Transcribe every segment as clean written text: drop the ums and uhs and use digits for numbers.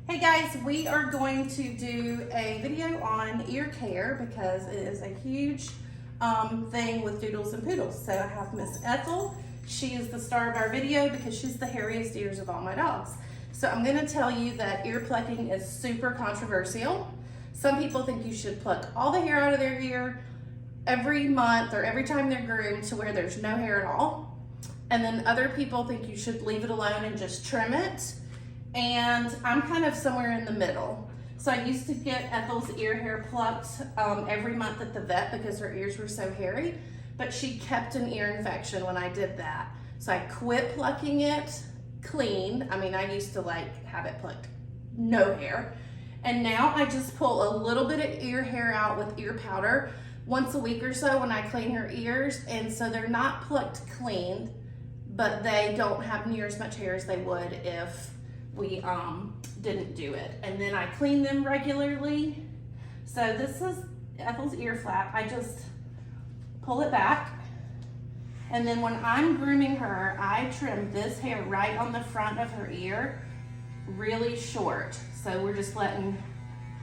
Hey guys, we are going to do a video on ear care because it is a huge thing with Doodles and Poodles. So I have Miss Ethel. She is the star of our video because she's the hairiest ears of all my dogs. So I'm gonna tell you that ear plucking is super controversial. Some people think you should pluck all the hair out of their ear every month or every time they're groomed to where there's no hair at all. And then other people think you should leave it alone and just trim it. And I'm kind of somewhere in the middle. So I used to get Ethel's ear hair plucked every month at the vet because her ears were so hairy, but she kept an ear infection when I did that. So I quit plucking it clean. I mean, I used to like have it plucked no hair. And now I just pull a little bit of ear hair out with ear powder once a week or so when I clean her ears. And so they're not plucked clean, but they don't have near as much hair as they would if we didn't do it. And then I clean them regularly. So this is Ethel's ear flap. I just pull it back. And then when I'm grooming her, I trim this hair right on the front of her ear really short. So we're just letting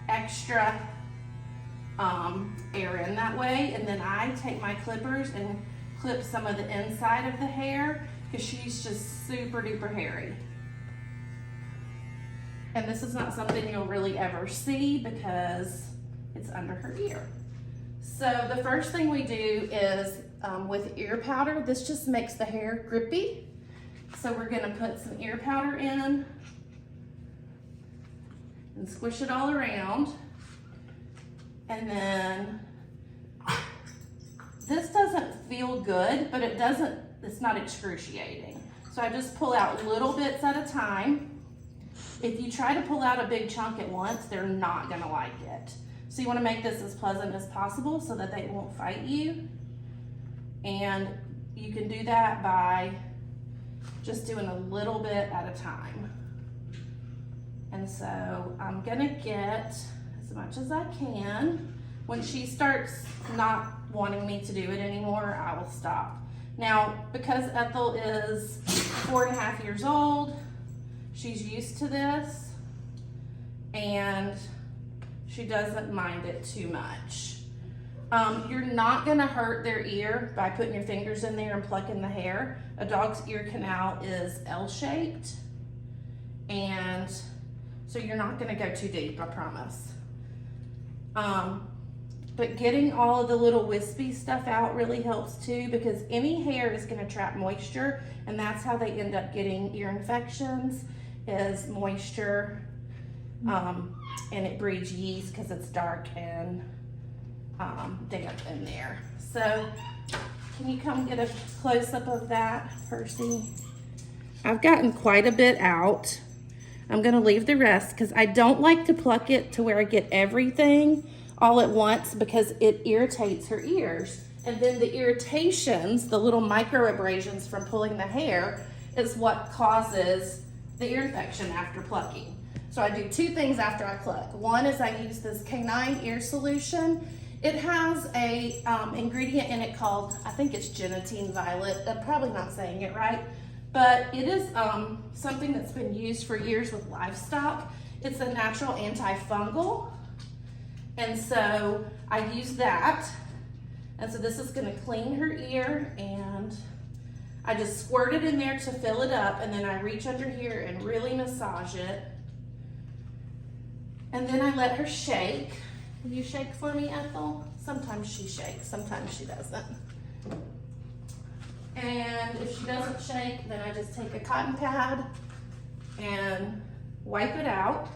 extra air in that way. And then I take my clippers and clip some of the inside of the hair because she's just super duper hairy. And this is not something you'll really ever see because it's under her ear. So the first thing we do is with ear powder, this just makes the hair grippy. So we're gonna put some ear powder in and squish it all around. And then this doesn't feel good, but it's not excruciating. So I just pull out little bits at a time. If you try to pull out a big chunk at once, they're not gonna like it. So you wanna make this as pleasant as possible so that they won't fight you. And you can do that by just doing a little bit at a time. And so I'm gonna get as much as I can. When she starts not wanting me to do it anymore, I will stop. Now, because Ethel is 4.5 years old, she's used to this and she doesn't mind it too much. You're not gonna hurt their ear by putting your fingers in there and plucking the hair. A dog's ear canal is L-shaped, and so you're not gonna go too deep, I promise. But getting all of the little wispy stuff out really helps too, because any hair is gonna trap moisture, and that's how they end up getting ear infections, is moisture, and it breeds yeast because it's dark and damp in there. So can you come get a close-up of that, Percy? I've gotten quite a bit out. I'm gonna leave the rest because I don't like to pluck it to where I get everything all at once because it irritates her ears. And then the irritations, the little micro abrasions from pulling the hair, is what causes the ear infection after plucking. So I do two things after I pluck. One is I use this canine ear solution. It has a ingredient in it called, I think it's Genetine Violet. I'm probably not saying it right, but it is something that's been used for years with livestock. It's a natural antifungal. And so I use that. And so this is gonna clean her ear, and I just squirt it in there to fill it up, and then I reach under here and really massage it. And then I let her shake. Will you shake for me, Ethel? Sometimes she shakes, sometimes she doesn't. And if she doesn't shake, then I just take a cotton pad and wipe it out.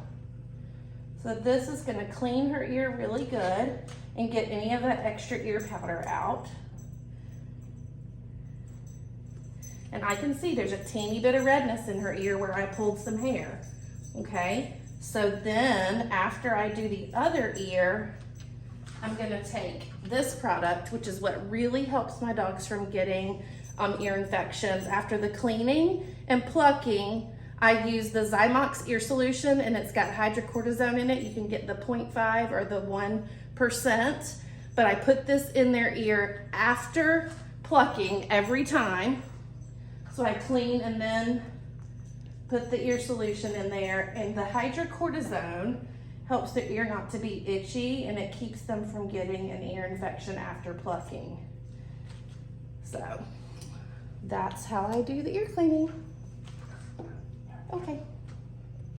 So this is gonna clean her ear really good and get any of that extra ear powder out. And I can see there's a teeny bit of redness in her ear where I pulled some hair, okay? So then after I do the other ear, I'm gonna take this product, which is what really helps my dogs from getting ear infections. After the cleaning and plucking, I use the Zymox ear solution, and it's got hydrocortisone in it. You can get the 0.5 or the 1%, but I put this in their ear after plucking every time. So I clean and then put the ear solution in there, and the hydrocortisone helps their ear not to be itchy, and it keeps them from getting an ear infection after plucking. So that's how I do the ear cleaning. Okay.